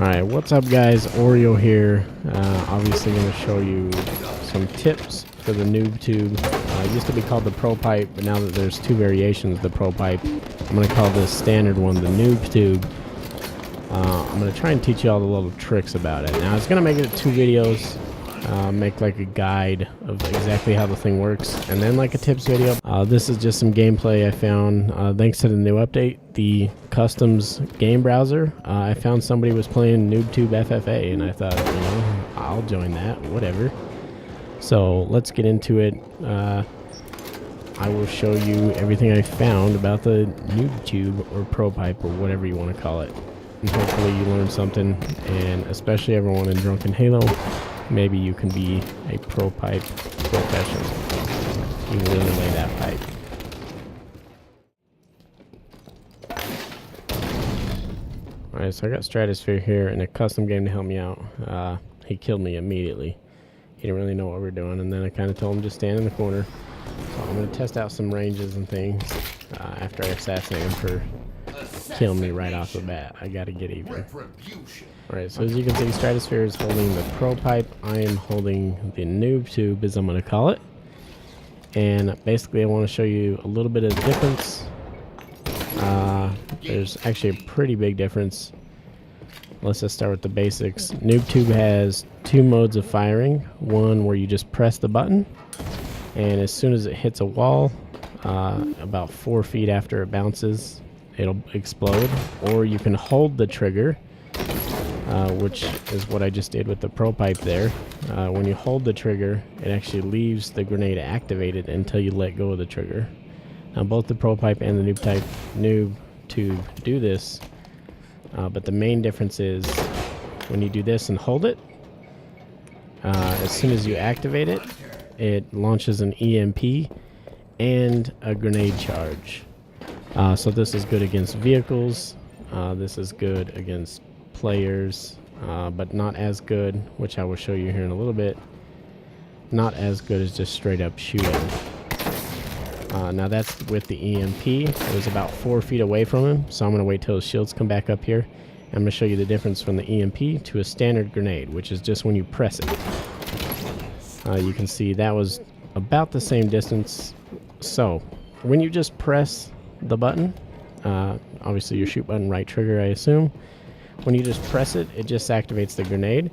Alright, what's up guys? Oreo here. Obviously going to show you some tips for the Noob Tube. It used to be called the Pro Pipe, but now that there's two variations of the Pro Pipe, I'm going to call this standard one the Noob Tube. I'm going to try and teach you all the little tricks about it. Now, I was going to make it 2 videos. Make like a guide of exactly how the thing works, and then like a tips video. This is just some gameplay I found thanks to the new update, the customs game browser. I found somebody was playing Noob Tube FFA, and I thought, you know, I'll join that, whatever. So let's get into it. I will show you everything I found about the Noob Tube or Pro Pipe or whatever you want to call it, and hopefully you learn something, and especially everyone in Drunken Halo, maybe you can be a pro pipe professional. You really lay that pipe. Alright, so I got Stratosphere here in a custom game to help me out. He killed me immediately. He didn't really know what we were doing, and then I kind of told him just stand in the corner. So I'm going to test out some ranges and things after I assassinate him for killing me right off the bat. I got to get even. Alright, so as you can see, Stratosphere is holding the Pro Pipe. I am holding the Noob Tube, as I'm going to call it. And basically I want to show you a little bit of difference. There's actually a pretty big difference. Let's just start with the basics. Noob Tube has 2 modes of firing. One where you just press the button, and as soon as it hits a wall, about 4 feet after it bounces, it'll explode. Or you can hold the trigger, which is what I just did with the Pro Pipe there. When you hold the trigger, it actually leaves the grenade activated until you let go of the trigger. Now both the Pro Pipe and the Noob Tube do this, but the main difference is when you do this and hold it, as soon as you activate it, it launches an EMP and a grenade charge. So this is good against vehicles, this is good against players, but not as good, which I will show you here in a little bit, not as good as just straight up shooting. Now that's with the EMP. It was about 4 feet away from him, so I'm going to wait till his shields come back up here. I'm going to show you the difference from the EMP to a standard grenade, which is just when you press it. You can see that was about the same distance. So when you just press the button, obviously your shoot button, right trigger I assume, when you just press it, it just activates the grenade,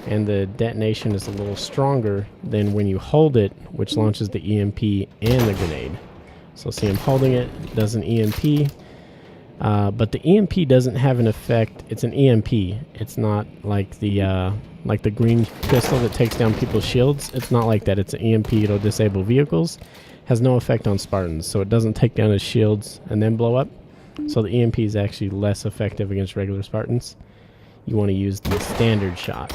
and the detonation is a little stronger than when you hold it, which launches the EMP and the grenade. So see, I'm holding it, does an EMP, but the EMP doesn't have an effect. It's an EMP. It's not like the green pistol that takes down people's shields. It's not like that. It's an EMP. It'll disable vehicles. Has no effect on Spartans, so it doesn't take down his shields and then blow up. So the EMP is actually less effective against regular Spartans. You want to use the standard shot,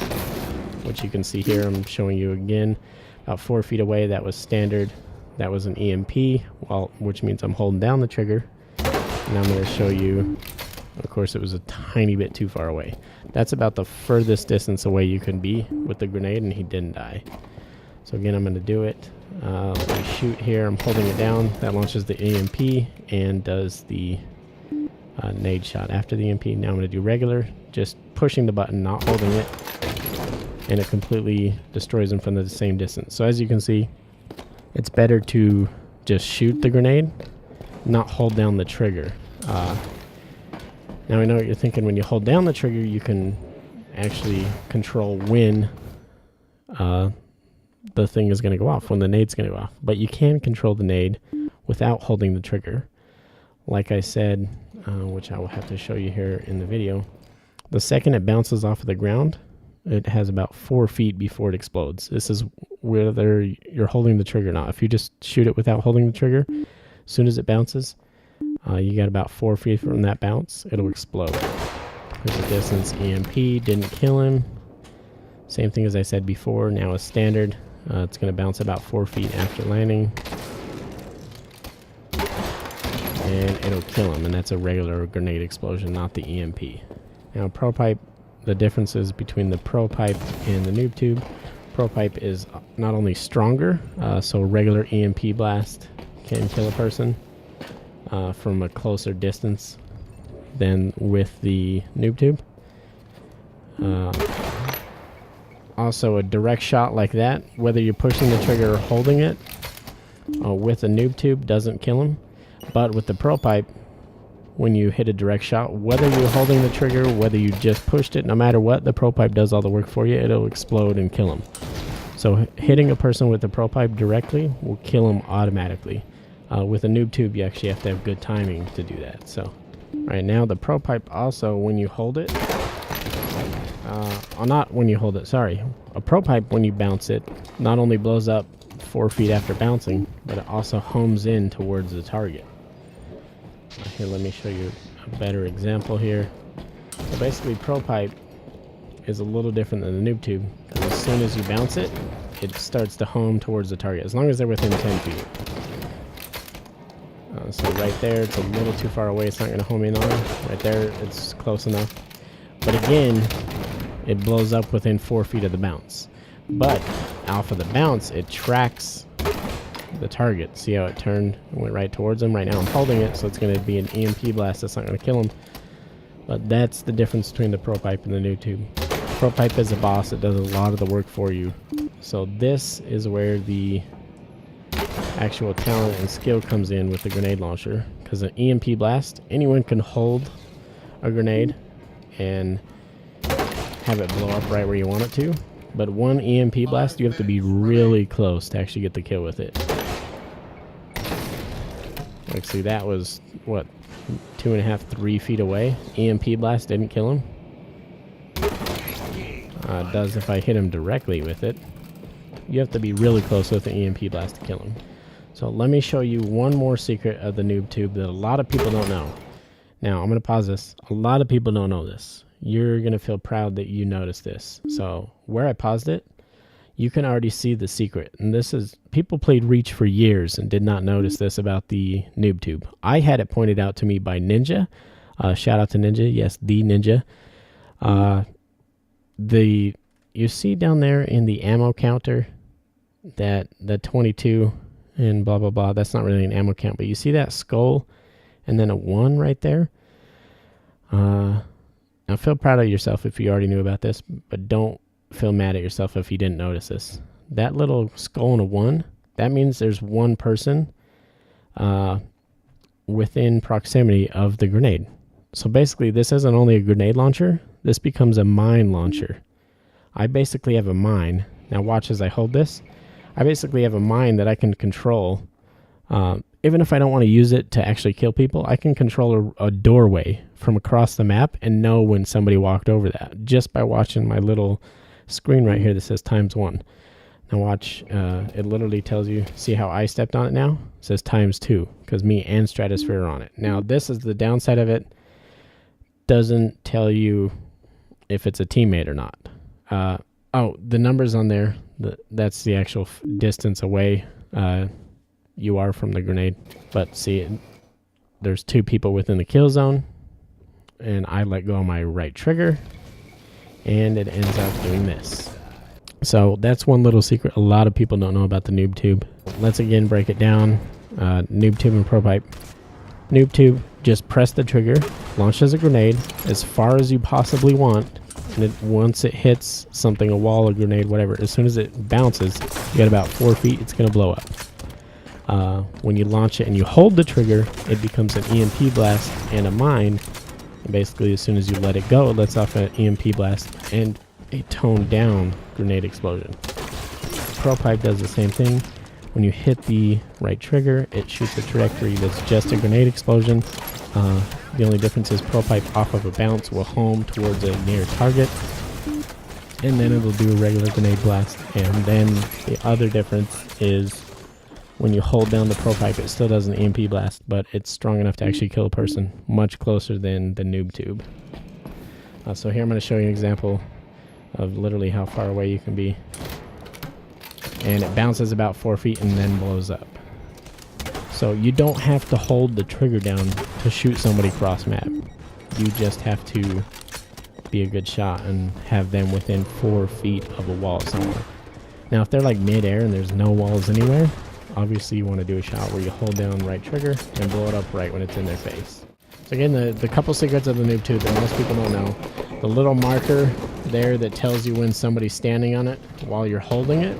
which you can see here. I'm showing you again. About 4 feet away, that was standard. That was an EMP, which means I'm holding down the trigger. And I'm going to show you, of course, it was a tiny bit too far away. That's about the furthest distance away you can be with the grenade, and he didn't die. So again, I'm going to do it. Let me shoot here. I'm holding it down. That launches the EMP and does the nade shot after the EMP. Now I'm going to do regular, just pushing the button, not holding it, and it completely destroys them from the same distance. So as you can see, it's better to just shoot the grenade, not hold down the trigger. Now I know what you're thinking. When you hold down the trigger, you can actually control when the thing is going to go off, when the nade's going to go off. But you can control the nade without holding the trigger. Like I said, which I will have to show you here in the video, the second it bounces off of the ground, it has about 4 feet before it explodes. This is whether you're holding the trigger or not. If you just shoot it without holding the trigger, as soon as it bounces, you got about 4 feet from that bounce, it'll explode. There's a distance. EMP didn't kill him. Same thing as I said before, now it's standard. It's going to bounce about 4 feet after landing, and it'll kill him, and that's a regular grenade explosion, not the EMP. Now Pro Pipe, the differences between the Pro Pipe and the Noob Tube. Pro Pipe is not only stronger, so regular EMP blast can kill a person from a closer distance than with the Noob Tube. Also, a direct shot like that, whether you're pushing the trigger or holding it with a Noob Tube, doesn't kill him. But with the Pro Pipe, when you hit a direct shot, whether you're holding the trigger, whether you just pushed it, no matter what, the Pro Pipe does all the work for you. It'll explode and kill him. So hitting a person with the Pro Pipe directly will kill him automatically. With a Noob Tube, you actually have to have good timing to do that. So right now, the Pro Pipe also, when you hold it, not when you hold it, sorry. A Pro Pipe, when you bounce it, not only blows up 4 feet after bouncing, but it also homes in towards the target. Here, let me show you a better example here. So basically, Pro Pipe is a little different than the Noob Tube. As soon as you bounce it, it starts to home towards the target, as long as they're within 10 feet. So right there, it's a little too far away. It's not going to home in on it. Right there, it's close enough. But again, it blows up within 4 feet of the bounce. But off of the bounce, it tracks the target. See how it turned and went right towards him? Right now I'm holding it, so it's going to be an EMP blast. That's not going to kill him. But that's the difference between the Pro Pipe and the Noob Tube. Pro Pipe is a boss. It does a lot of the work for you. So this is where the actual talent and skill comes in with the grenade launcher. Because an EMP blast, anyone can hold a grenade and have it blow up right where you want it to. But one EMP blast, you have to be really close to actually get the kill with it. Like, see, that was, what, 2.5, 3 feet away. EMP blast didn't kill him. It does if I hit him directly with it. You have to be really close with the EMP blast to kill him. So let me show you one more secret of the Noob Tube that a lot of people don't know. Now, I'm going to pause this. A lot of people don't know this. You're going to feel proud that you noticed this. So where I paused it, you can already see the secret. And this is, people played Reach for years and did not notice this about the Noob Tube. I had it pointed out to me by Ninja. Shout out to Ninja. Yes, the Ninja. You see down there in the ammo counter that the 22 and blah, blah, blah. That's not really an ammo count, but you see that skull and then a 1 right there? Now feel proud of yourself if you already knew about this, but don't feel mad at yourself if you didn't notice this. That little skull and a 1, that means there's one person within proximity of the grenade. So basically, this isn't only a grenade launcher, this becomes a mine launcher. I basically have a mine. Now watch as I hold this. I basically have a mine that I can control. Even if I don't want to use it to actually kill people, I can control a doorway from across the map and know when somebody walked over that just by watching my little screen right here that says ×1. Now watch, it literally tells you, see how I stepped on it now? It says ×2 because me and Stratosphere are on it. Now this is the downside of it. Doesn't tell you if it's a teammate or not. Oh, the numbers on there, that's the actual distance away you are from the grenade. But see, there's 2 people within the kill zone, and I let go of my right trigger, and it ends up doing this. So that's one little secret a lot of people don't know about the Noob Tube. Let's again break it down. Noob Tube and Pro Pipe. Noob Tube, just press the trigger, launch as a grenade as far as you possibly want, and once it hits something, a wall, a grenade, whatever, as soon as it bounces, you got about 4 feet, it's going to blow up. When you launch it and you hold the trigger, it becomes an EMP blast and a mine. And basically, as soon as you let it go, it lets off an EMP blast and a toned down grenade explosion. Pro Pipe does the same thing. When you hit the right trigger, it shoots a trajectory that's just a grenade explosion. The only difference is Pro Pipe off of a bounce will home towards a near target, and then it'll do a regular grenade blast. And then the other difference is when you hold down the Pro Pipe, it still does an EMP blast, but it's strong enough to actually kill a person, much closer than the Noob Tube. So here I'm going to show you an example of literally how far away you can be. And it bounces about 4 feet and then blows up. So you don't have to hold the trigger down to shoot somebody cross map. You just have to be a good shot and have them within 4 feet of a wall somewhere. Now if they're like mid-air and there's no walls anywhere, obviously you want to do a shot where you hold down right trigger and blow it up right when it's in their face. So again, the couple secrets of the Noob Tube that most people don't know. The little marker there that tells you when somebody's standing on it while you're holding it.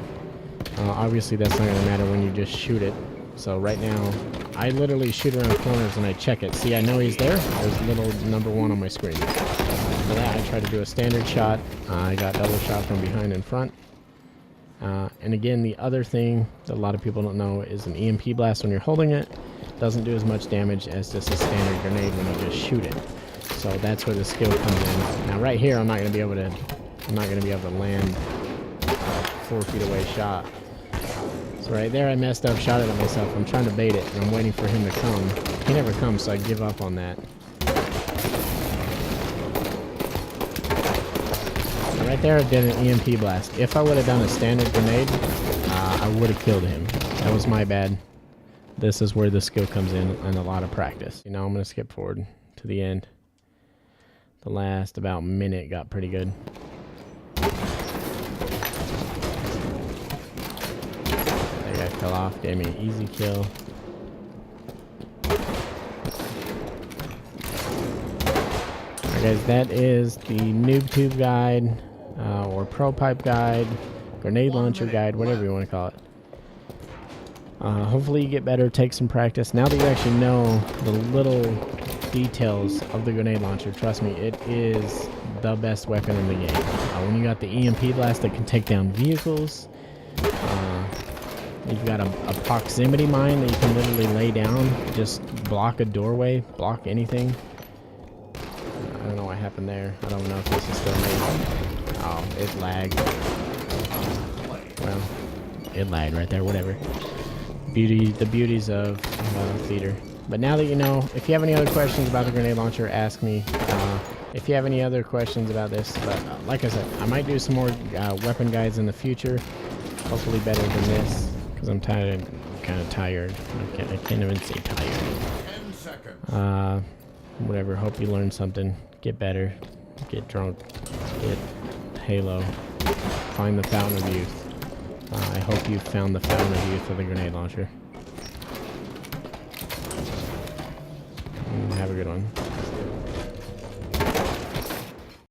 Obviously, that's not going to matter when you just shoot it. So right now, I literally shoot around corners and I check it. See, I know he's there. There's little number 1 on my screen. For that, I try to do a standard shot. I got double shot from behind and front. And again, the other thing that a lot of people don't know is an EMP blast when you're holding it doesn't do as much damage as just a standard grenade when you just shoot it. So that's where the skill comes in. Now right here, I'm not going to be able to land a 4 feet away shot. So right there, I messed up, shot it at myself. I'm trying to bait it, and I'm waiting for him to come. He never comes, so I give up on that. And right there, I did an EMP blast. If I would have done a standard grenade, I would have killed him. That was my bad. This is where the skill comes in and a lot of practice. You know, I'm going to skip forward to the end. The last about minute got pretty good. That guy fell off, gave me an easy kill. Alright guys, that is the Noob Tube guide, or Pro Pipe guide, grenade launcher guide, whatever you want to call it. Hopefully you get better, take some practice. Now that you actually know the little details of the grenade launcher, trust me, it is the best weapon in the game. When you got the EMP blast that can take down vehicles, you've got a proximity mine that you can literally lay down, just block a doorway, block anything. I don't know what happened there. I don't know if this is still made. Oh, it lagged. Well, it lagged right there, whatever. The beauties of theater. But now that you know, if you have any other questions about the grenade launcher, ask me. If you have any other questions about this, but like I said, I might do some more weapon guides in the future. Hopefully better than this, because I'm kind of tired. I can't even say tired. 10 seconds. Whatever. Hope you learned something. Get better. Get drunk. Get Halo. Find the fountain of youth. I hope you found the fountain of youth for the grenade launcher. Have a good one.